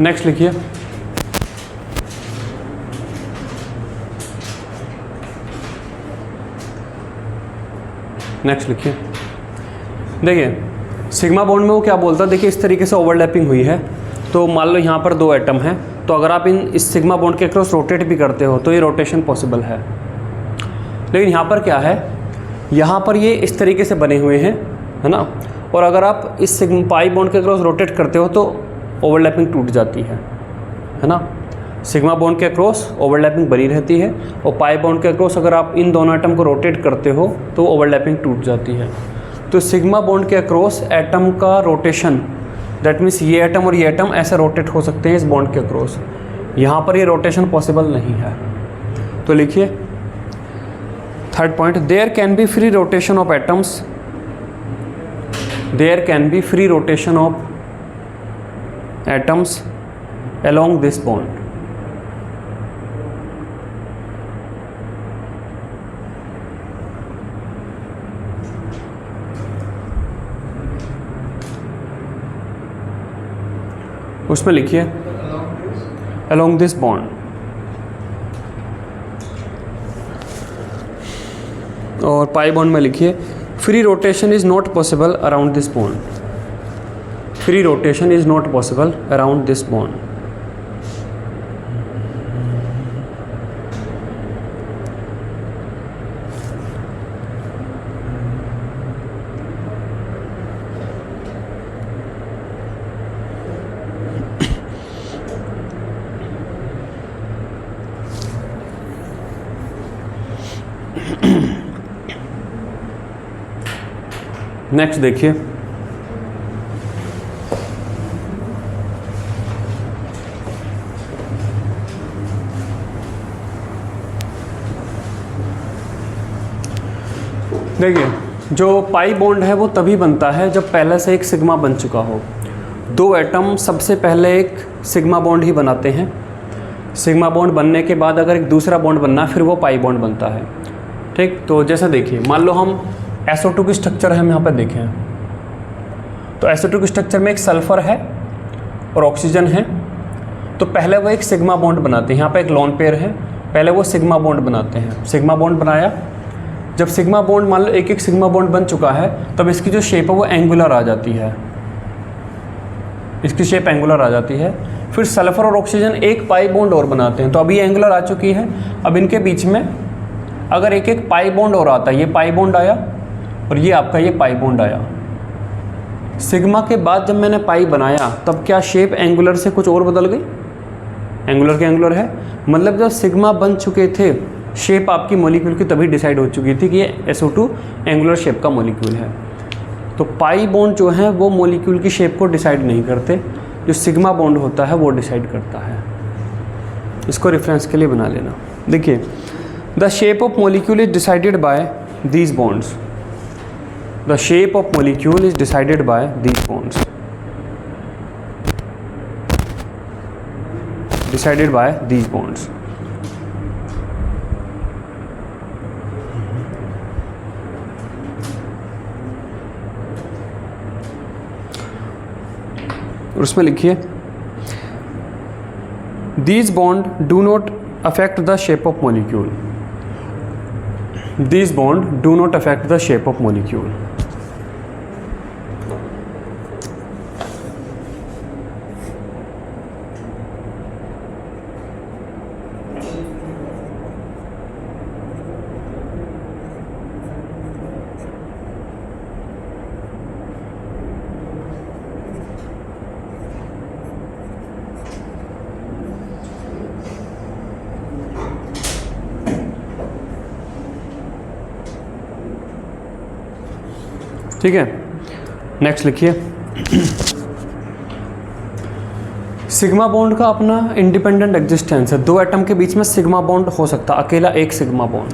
Next लिखिए, next लिखिए। देखिए सिग्मा बॉन्ड में वो क्या बोलता है, देखिए इस तरीके से ओवरलैपिंग हुई है, तो मान लो यहाँ पर 2 एटम हैं, तो अगर आप इस सिग्मा बॉन्ड के क्रॉस रोटेट भी करते हो तो ये रोटेशन पॉसिबल है। लेकिन यहाँ पर क्या है, यहाँ पर ये इस तरीके से बने हुए हैं, है ना, और अगर आप इस पाई बॉन्ड के क्रॉस रोटेट करते हो तो ओवरलैपिंग टूट जाती है ना। सिग्मा बॉन्ड के क्रॉस ओवरलैपिंग बनी रहती है, और पाई बॉन्ड के क्रॉस अगर आप इन दोनों एटम को रोटेट करते हो तो ओवरलैपिंग टूट जाती है। तो सिग्मा बॉन्ड के अक्रॉस एटम का रोटेशन, दैट मीन्स ये एटम और ये एटम ऐसे रोटेट हो सकते हैं इस बॉन्ड के अक्रॉस। यहाँ पर ये रोटेशन पॉसिबल नहीं है। तो लिखिए third point, there can be free rotation of atoms, there can be free rotation of atoms along this bond। उसमें लिखिए along this bond, और पाई बॉन्ड में लिखिए free rotation is not possible around this bond, free rotation is not possible around this bond. Next देखिए, देखिए जो pi bond है वो तभी बनता है जब पहले से एक सिग्मा बन चुका हो। 2 एटम सबसे पहले एक सिग्मा बॉन्ड ही बनाते हैं, सिग्मा बॉन्ड बनने के बाद अगर एक दूसरा बॉन्ड बनना है फिर वो पाई बॉन्ड बनता है। ठीक, तो जैसे देखिए मान लो हम SO2 की स्ट्रक्चर है, हम यहाँ पर देखें तो SO2 की स्ट्रक्चर में एक सल्फर है और ऑक्सीजन है, तो पहले वो एक सिग्मा बॉन्ड बनाते हैं। यहाँ पे एक लोन पेयर है, पहले वो सिग्मा बॉन्ड बनाते हैं, सिग्मा बॉन्ड बनाया। जब सिग्मा बॉन्ड मान लो एक एक सिग्मा बॉन्ड बन चुका है, तब इसकी जो शेप है वो एंगुलर आ जाती है, इसकी शेप एंगुलर आ जाती है। फिर सल्फर और ऑक्सीजन एक पाई बॉन्ड और बनाते हैं, तो अभी एंगुलर आ चुकी है। अब इनके बीच में अगर एक एक पाई बॉन्ड और आता है, ये पाई बॉन्ड आया और ये आपका ये पाई बॉन्ड आया। सिग्मा के बाद जब मैंने पाई बनाया तब क्या शेप एंगुलर से कुछ और बदल गई, एंगुलर के एंगुलर है, मतलब जब सिग्मा बन चुके थे शेप आपकी मॉलिक्यूल की तभी डिसाइड हो चुकी थी कि ये SO2 एंगुलर शेप का मॉलिक्यूल है। तो पाई बॉन्ड जो है वो मॉलिक्यूल की शेप को डिसाइड नहीं करते, जो सिग्मा बॉन्ड होता है वो डिसाइड करता है। इसको रेफरेंस के लिए बना लेना। देखिए the shape of molecule is decided by these bonds, the shape of molecule is decided by these bonds, decided by these bonds. और उसमें लिखिए these bond do not affect the shape of molecule, these bond do not affect the shape of molecule. ठीक है, next लिखिए sigma bond का अपना independent existence है। 2 atom के बीच में सिग्मा बॉन्ड हो सकता है, अकेला एक सिग्मा बॉन्ड,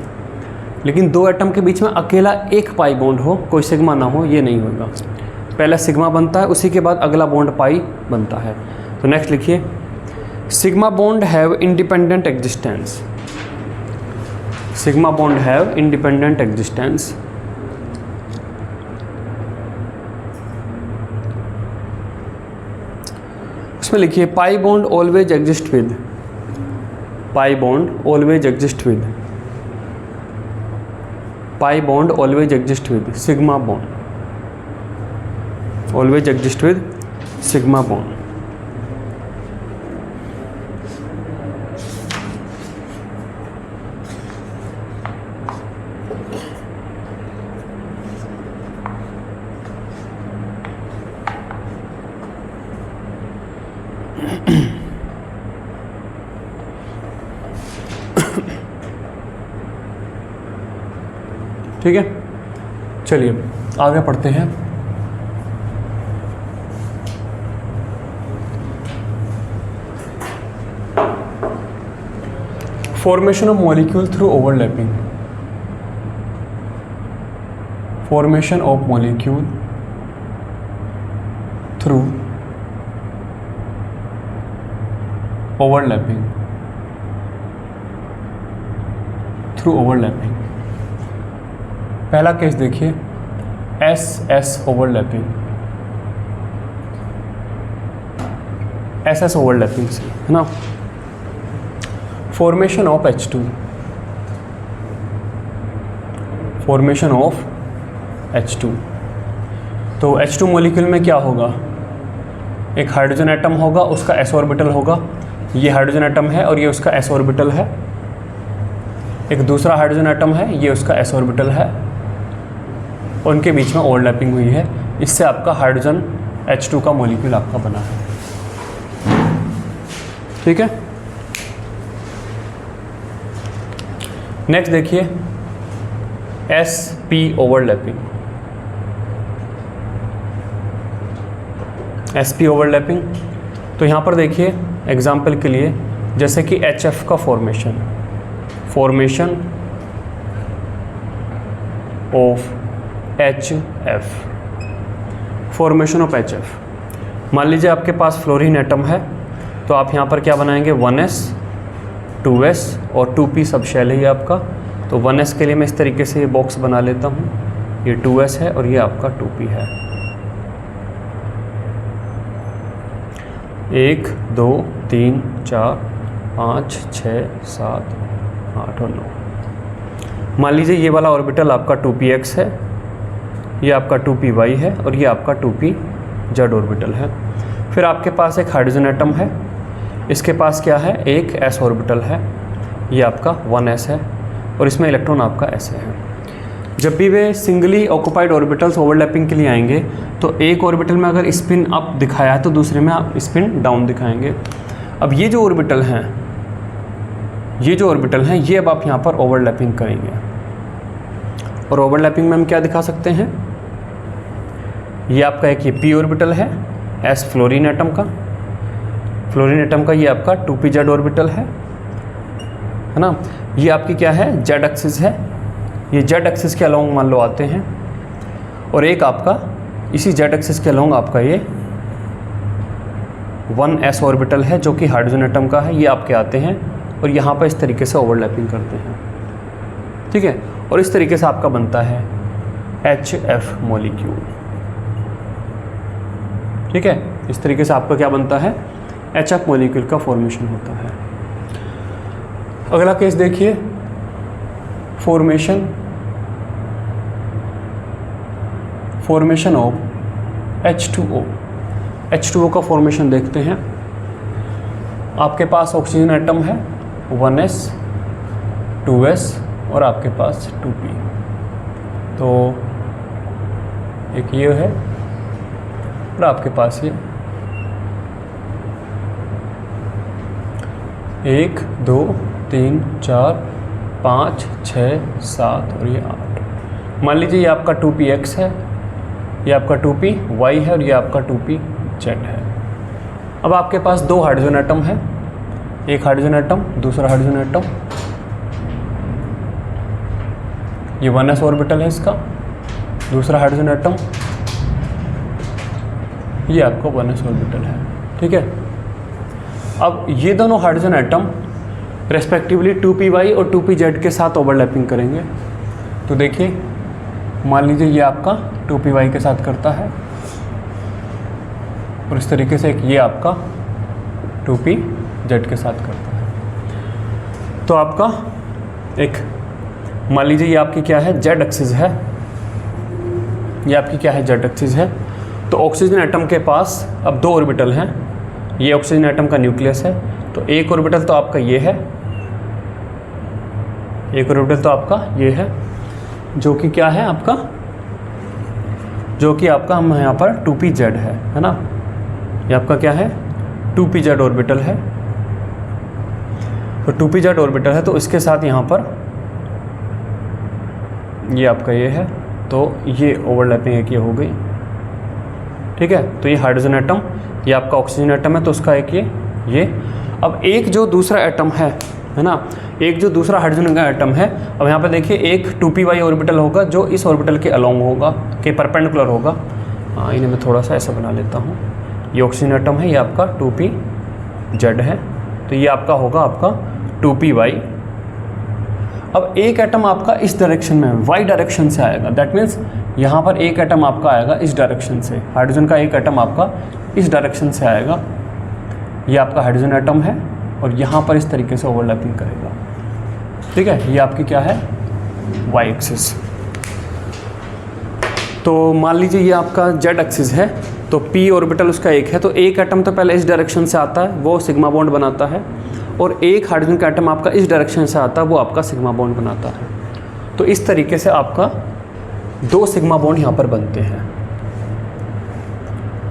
लेकिन 2 एटम के बीच में अकेला एक पाई बॉन्ड हो, कोई सिग्मा ना हो, ये नहीं होगा। पहला सिग्मा बनता है, उसी के बाद अगला बॉन्ड पाई बनता है। तो नेक्स्ट लिखिए sigma bond have independent existence, sigma bond have independent existence. इसमें लिखिए pi bond always exist with, pi bond always exist with, pi bond always exist with sigma bond, always exist with sigma bond. ठीक है, चलिए आगे पढ़ते हैं। Formation of molecule through overlapping, formation of molecule through overlapping, through overlapping. पहला case देखिए, S S overlapping, S S overlapping से, है ना। Formation of H2, formation of H2, तो H2 मॉलिक्यूल में क्या होगा, एक हाइड्रोजन एटम होगा, उसका s ऑर्बिटल होगा, ये हाइड्रोजन एटम है और ये उसका s ऑर्बिटल है। एक दूसरा हाइड्रोजन एटम है, ये उसका s ऑर्बिटल है, उनके बीच में ओवरलैपिंग हुई है, इससे आपका हाइड्रोजन H2 का मॉलिक्यूल आपका बना है। ठीक है, नेक्स्ट देखिए sp ओवरलैपिंग, sp ओवरलैपिंग। तो यहाँ पर देखिए एग्जाम्पल के लिए, जैसे कि HF का formation, formation of HF, formation of HF। मान लीजिए आपके पास फ्लोरीन एटम है, तो आप यहाँ पर क्या बनाएंगे, 1s 2s और 2p सब शेल है ये आपका। तो 1s के लिए मैं इस तरीके से ये बॉक्स बना लेता हूँ, ये 2s है और ये आपका 2p है। 1 2 3 4 5 6 7 8 और 9। मान लीजिए ये वाला ऑर्बिटल आपका 2px है, ये आपका 2py है और ये आपका 2pz ऑर्बिटल है। फिर आपके पास एक हाइड्रोजन एटम है, इसके पास क्या है, एक s ऑर्बिटल है, ये आपका 1s है और इसमें इलेक्ट्रॉन आपका ऐसे है। जब भी वे सिंगली ऑक्यूपाइड ऑर्बिटल्स ओवरलैपिंग के लिए आएंगे, तो एक ऑर्बिटल में अगर स्पिन अप दिखाया है तो दूसरे में आप स्पिन डाउन दिखाएंगे। अब ये जो ऑर्बिटल हैं, ये जो ऑर्बिटल हैं, ये अब आप यहाँ पर ओवरलैपिंग करेंगे। और ओवरलैपिंग में हम क्या दिखा सकते हैं, ये आपका एक ये p ऑर्बिटल है, s फ्लोरीन एटम का, फ्लोरीन एटम का ये आपका 2pz ऑर्बिटल है ना। ये आपकी क्या है, z एक्सिस है, ये z एक्सिस के अलोंग मान लो आते हैं, और एक आपका इसी z एक्सिस के अलोंग आपका ये 1s ऑर्बिटल है जो कि हाइड्रोजन एटम का है, ये आपके आते हैं और यहाँ पर इस तरीके से ओवरलैपिंग करते हैं। ठीक है, और इस तरीके से आपका बनता है HF मॉलिक्यूल। ठीक है, इस तरीके से आपका क्या बनता है, HF मॉलिक्यूल का फॉर्मेशन होता है। अगला केस देखिए, फॉर्मेशन ऑफ H2O, H2O का फॉर्मेशन देखते हैं। आपके पास ऑक्सीजन एटम है, 1s 2s और आपके पास 2p। तो एक ये है और आपके पास ये 1 2 3 4 5 6 7 और ये 8। मान लीजिए ये आपका 2px है, ये आपका 2py है और ये आपका 2pz है। अब आपके पास दो हाइड्रोजन एटम है, एक हाइड्रोजन एटम दूसरा हाइड्रोजन एटम, ये 1s ऑर्बिटल है इसका, दूसरा हाइड्रोजन एटम ये आपका 1s ऑर्बिटल है। ठीक है, अब ये दोनों हाइड्रोजन एटम रेस्पेक्टिवली 2py और 2pz के साथ ओवरलैपिंग करेंगे। तो देखिए मान लीजिए ये आपका 2py के साथ करता है और इस तरीके से एक ये आपका 2pZ के साथ करता है। तो आपका एक मान लीजिए ये आपकी क्या है, जेड एक्सिस है, ये आपकी क्या है, जेड एक्सिस है। तो ऑक्सीजन एटम के पास अब 2 ऑर्बिटल हैं, ये ऑक्सीजन एटम का न्यूक्लियस है। तो एक ऑर्बिटल तो आपका ये है, एक ऑर्बिटल तो आपका ये है, जो कि क्या है आपका, जो कि आपका हम यहाँ पर 2pZ है ना, ये आपका क्या है 2pZ ऑर्बिटल है। तो 2pZ ऑर्बिटल है, तो इसके साथ यहाँ पर ये आपका ये है, तो ये ओवरलैपिंग एक ये हो गई, ठीक है। तो ये हाइड्रोजन एटम, ये आपका ऑक्सीजन एटम है, तो उसका एक ये अब एक जो दूसरा एटम है ना, एक जो दूसरा हाइड्रोजन का एटम है, अब यहाँ पे देखिए एक 2pY ऑर्बिटल होगा जो इस ऑर्बिटल के अलोंग होगा, के परपेंडिकुलर होगा। हाँ, इन्हें मैं थोड़ा सा ऐसा बना लेता हूँ। ये ऑक्सीजन एटम है, ये आपका 2pZ है, तो ये आपका होगा आपका 2pY। अब एक एटम आपका इस डायरेक्शन में y डायरेक्शन से आएगा, दैट मीन्स यहाँ पर एक एटम आपका आएगा इस डायरेक्शन से, हाइड्रोजन का एक एटम आपका इस डायरेक्शन से आएगा, ये आपका हाइड्रोजन एटम है, और यहाँ पर इस तरीके से ओवरलैपिंग करेगा, ठीक है। ये आपकी क्या है, y एक्सिस। तो मान लीजिए ये आपका z एक्सिस है, तो p ऑर्बिटल उसका एक है, तो एक एटम तो पहले इस डायरेक्शन से आता है, वो सिग्मा बॉन्ड बनाता है, और एक हाइड्रोजन का एटम आपका इस डायरेक्शन से आता है, वो आपका सिग्मा बॉन्ड बनाता है। तो इस तरीके से आपका 2 सिग्मा बॉन्ड यहाँ पर बनते हैं,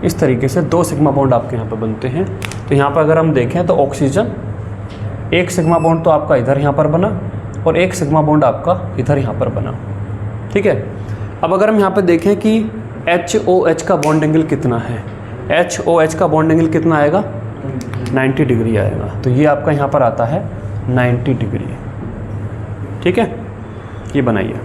इस तरीके से 2 सिग्मा बॉन्ड आपके यहाँ पर बनते हैं। तो यहाँ पर अगर हम देखें तो ऑक्सीजन, एक सिग्मा बॉन्ड तो आपका इधर यहाँ पर बना, और एक सिग्मा बॉन्ड आपका इधर यहाँ पर बना, ठीक है। अब अगर हम यहाँ पर देखें कि HOH का बॉन्ड एंगल कितना है, HOH का बॉन्ड एंगल कितना आएगा, 90 डिग्री आएगा। तो ये आपका यहाँ पर आता है 90 डिग्री, ठीक है। ये बनाइए।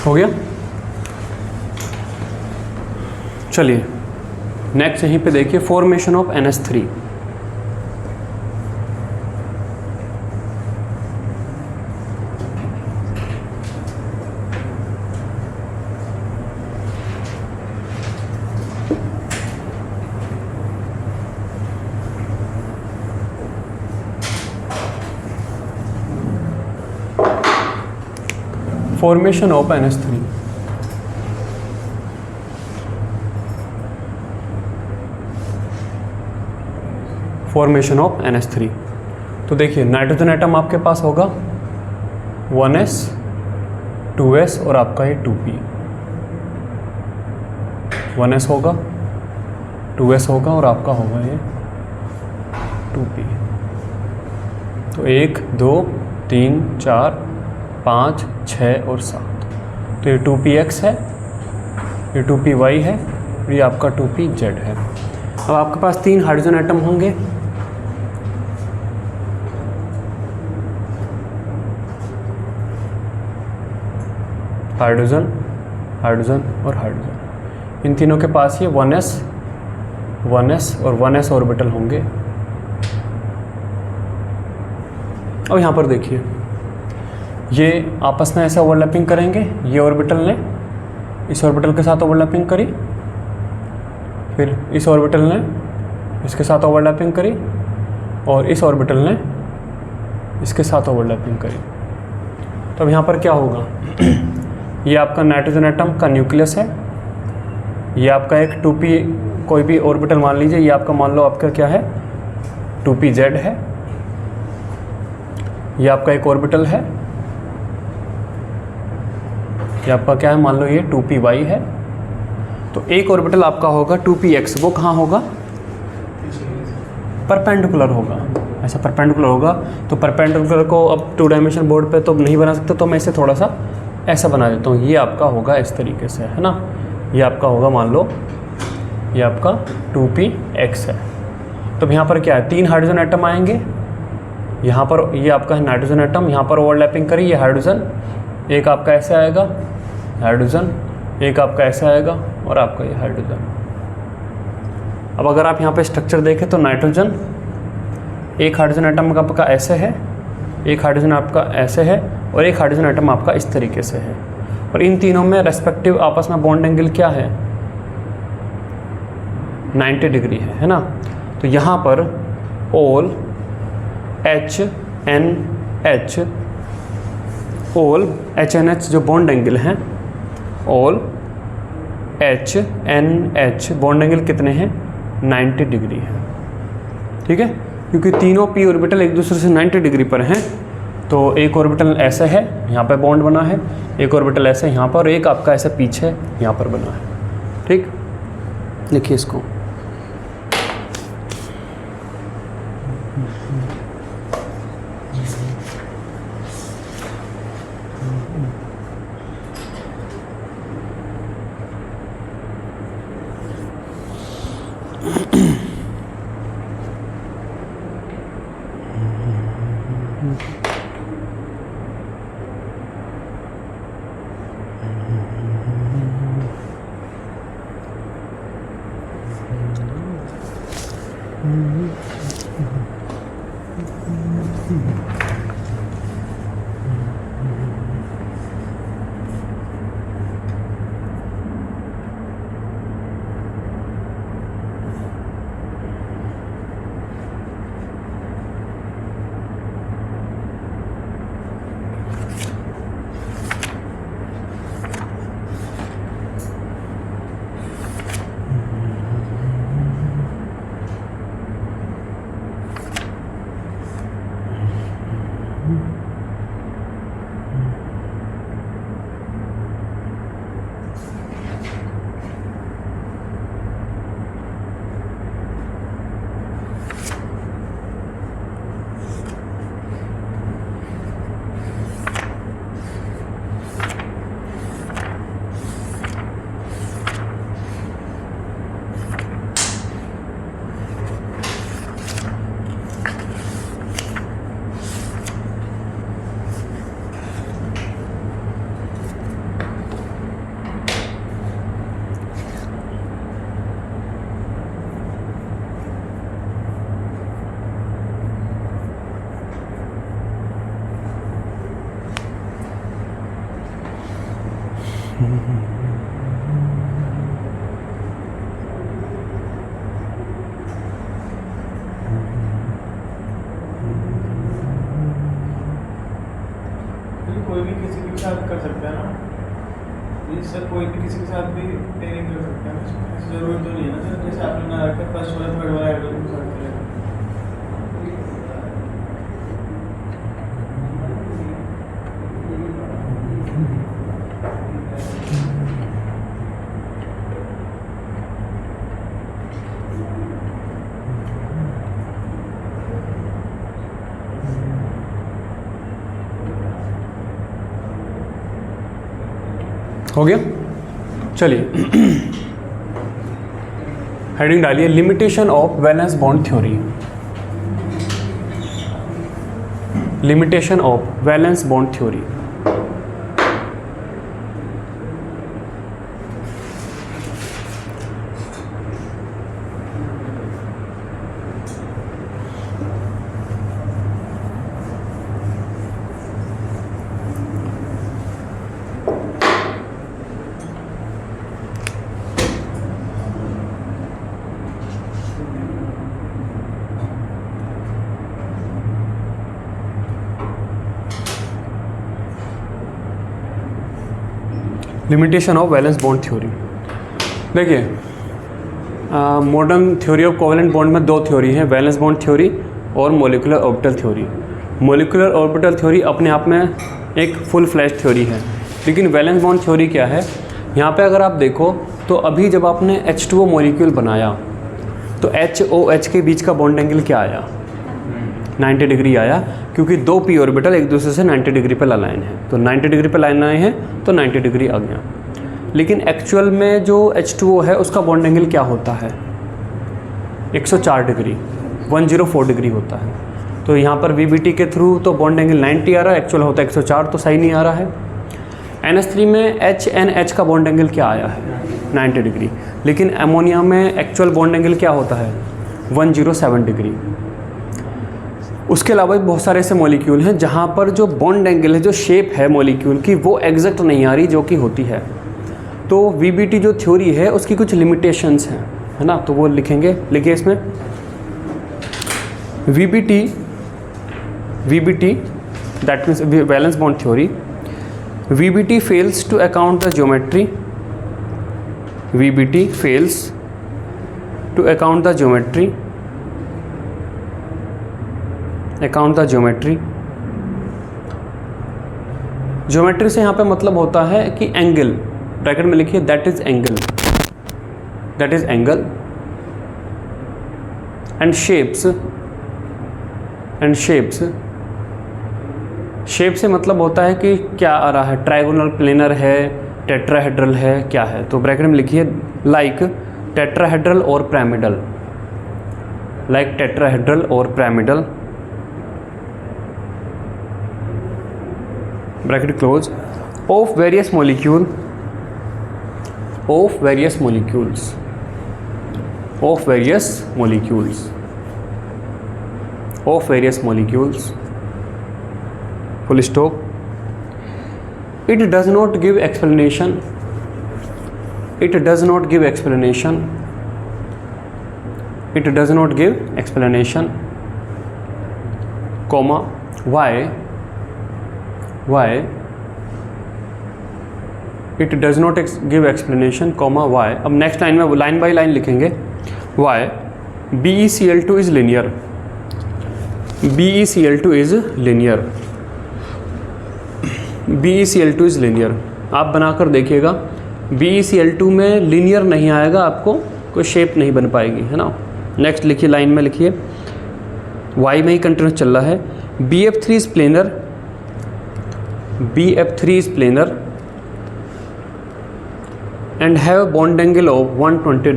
हो गया। चलिए नेक्स्ट यहीं पे देखिए formation of NH3। Formation of NH3। Formation of NH3। तो देखिए नाइट्रोजन एटम आपके पास होगा 1s 2s और आपका ये 2p। 1s होगा 2s होगा और आपका होगा ये 2p। तो 1 2 3 4 5 6 और 7। तो ये 2px है, ये 2py है, ये आपका 2pz है। अब आपके पास 3 हाइड्रोजन एटम होंगे। हाइड्रोजन हाइड्रोजन और हाइड्रोजन, इन तीनों के पास ये 1s 1s और 1s ऑर्बिटल होंगे। अब यहाँ पर देखिए ये आपस में ऐसे ओवरलैपिंग करेंगे। ये ऑर्बिटल ने इस ऑर्बिटल के साथ ओवरलैपिंग करी, फिर इस ऑर्बिटल ने इसके साथ ओवरलैपिंग करी और इस ऑर्बिटल ने इसके साथ ओवरलैपिंग करी। तो अब यहाँ पर क्या होगा ये आपका नाइट्रोजन एटम का न्यूक्लियस है, ये आपका एक 2p कोई भी ऑर्बिटल मान लीजिए, ये आपका मान लो आपका क्या है 2pz है, ये आपका एक ऑर्बिटल है, ये आपका क्या है मान लो ये 2py है। तो एक ऑर्बिटल आपका होगा 2px, वो कहाँ होगा परपेंडिकुलर होगा, ऐसा परपेंडिकुलर होगा। तो परपेंडिकुलर को अब 2 डायमेंशन बोर्ड पे तो नहीं बना सकते, तो मैं इसे थोड़ा सा ऐसा बना देता हूँ। ये आपका होगा इस तरीके से, है ना, ये आपका होगा मान लो ये आपका 2px है। तो यहाँ पर क्या है 3 हाइड्रोजन एटम आएंगे, यहाँ पर ये आपका है नाइट्रोजन एटम, यहाँ पर ओवरलैपिंग करी ये हाइड्रोजन, एक आपका ऐसे आएगा हाइड्रोजन, एक आपका ऐसे आएगा और आपका ये हाइड्रोजन। अब अगर आप यहाँ पे स्ट्रक्चर देखें तो नाइट्रोजन एक हाइड्रोजन एटम आपका ऐसे है, एक हाइड्रोजन आपका ऐसे है और एक हाइड्रोजन एटम आपका इस तरीके से है। और इन तीनों में रेस्पेक्टिव आपस में बॉन्ड एंगल क्या है 90 डिग्री है ना। तो यहाँ पर ऑल HNH ऑल HNH जो बॉन्ड एंगल हैं, ऑल HNH बॉन्ड एंगल कितने हैं 90 डिग्री है। ठीक है, क्योंकि तीनों p ऑर्बिटल एक दूसरे से 90 डिग्री पर हैं। तो एक ऑर्बिटल ऐसे है यहाँ पर बॉन्ड बना है, एक ऑर्बिटल ऐसे यहाँ पर, एक आपका ऐसे पीछे यहाँ पर बना है। ठीक, देखिए इसको कोई भी किसी के साथ कर सकता है ना, ये सर कोई भी किसी के साथ भी पेयरिंग कर सकता है ना, जरूरत तो नहीं है ना सर, जैसे आपने ना रखा फर्स्ट वाला थर्ड वाला आइडल के साथ करेगा। हो गया। चलिए हेडिंग डालिए, limitation of valence bond theory. Limitation of valence bond theory. Limitation of valence bond theory. देखिए modern theory of covalent bond में दो थ्योरी है, वैलेंस बॉन्ड थ्योरी और molecular orbital theory. Molecular orbital theory अपने आप में एक फुल फ्लैश थ्योरी है, लेकिन वैलेंस बॉन्ड थ्योरी क्या है, यहाँ पे अगर आप देखो तो अभी जब आपने H2O मॉलिक्यूल बनाया तो HOH के बीच का बॉन्ड एंगल क्या आया, 90 डिग्री आया, क्योंकि दो पी ऑर्बिटल एक दूसरे से 90 डिग्री पर अलाइन है, तो 90 डिग्री पर अलाइन आए हैं तो 90 डिग्री आ गया। लेकिन एक्चुअल में जो H2O है उसका बॉन्ड एंगल क्या होता है, 104 डिग्री, 104 डिग्री होता है। तो यहाँ पर VBT के थ्रू तो बॉन्ड एंगल 90 आ रहा है, एक्चुअल होता है 104, तो सही नहीं आ रहा है। NH3 में HNH का बॉन्ड एंगल क्या आया है, 90 डिग्री, लेकिन अमोनिया में एक्चुअल बॉन्ड एंगल क्या होता है, 107 डिग्री। उसके अलावा भी बहुत सारे ऐसे मॉलिक्यूल हैं जहाँ पर जो बॉन्ड एंगल है, जो शेप है मॉलिक्यूल की, वो एग्जैक्ट नहीं आ रही जो कि होती है। तो VBT जो थ्योरी है उसकी कुछ लिमिटेशंस हैं, है ना, तो वो लिखेंगे। लिखिए इसमें VBT that means valence bond theory, VBT fails to account the geometry, VBT fails to account the geometry, geometry से यहाँ पे मतलब होता है कि एंगल, ब्रैकेट में लिखिए that is angle and shape से मतलब होता है कि क्या आ रहा है, ट्रायगोनल, प्लेनर है, टेट्राहेड्रल है, क्या है। तो ब्रैकेट में लिखिए लाइक टेट्राहेड्रल और पिरामिडल, लाइक टेट्राहेड्रल और pyramidal, bracket close, of various molecules, full stop. It does not give explanation, comma why it does not give explanation, comma why। अब नेक्स्ट लाइन में लाइन बाय लाइन लिखेंगे, why BeCl2 is linear, BeCl2 is linear। आप बनाकर देखिएगा, BeCl2 में linear नहीं आएगा, आपको कोई शेप नहीं बन पाएगी, है ना। नेक्स्ट लिखिए, लाइन में लिखिए, वाई में ही कंटिन्यूस चल रहा है, BF3 is planar and have bond angle of 120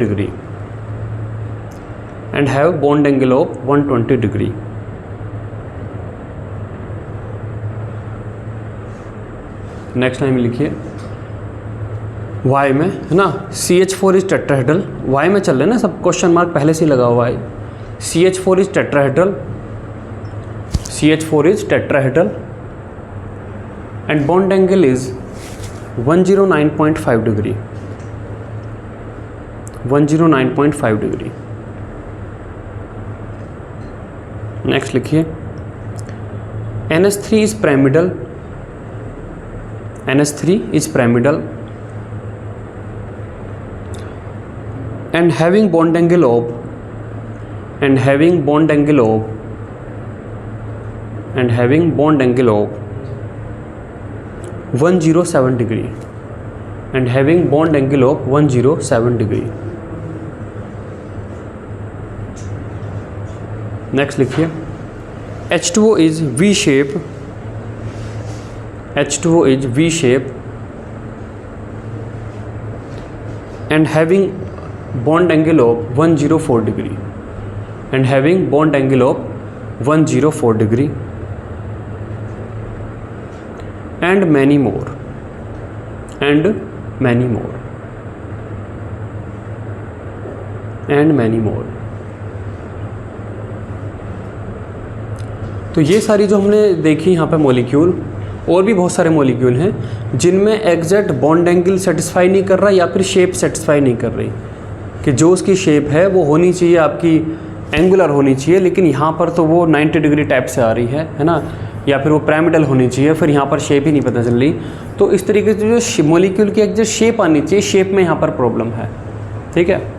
degree, next line में लिखिए, वाई में, है ना, CH4 इज टेट्राहेड्रल, वाई में चल रहे हैं ना सब, क्वेश्चन मार्क पहले से ही लगा हुआ है। CH4 is tetrahedral and bond angle is 109.5 degree, 109.5 degree. Next लिखिए NH3 is pyramidal, NH3 is pyramidal and having bond angle of 107 degree, and having bond angle of 107 degree। Next लिखिए H2O is V shape, H2O is V shape and having bond angle of 104 degree, and having bond angle of 104 degree, and many more, and many more, and many more। तो ये सारी जो हमने देखी यहाँ पे molecule, और भी बहुत सारे मॉलिक्यूल हैं जिनमें एग्जैक्ट बॉन्ड एंगल सेटिस्फाई नहीं कर रहा या फिर शेप सेटिस्फाई नहीं कर रही, कि जो उसकी शेप है वो होनी चाहिए आपकी एंगुलर होनी चाहिए, लेकिन यहाँ पर तो वो 90 डिग्री टाइप से आ रही है ना, या फिर वो पिरामिडल होनी चाहिए, फिर यहाँ पर शेप ही नहीं पता चल रही। तो इस तरीके से जो मॉलिक्यूल की एग्जैक्ट शेप आनी चाहिए, शेप में यहाँ पर प्रॉब्लम है। ठीक है।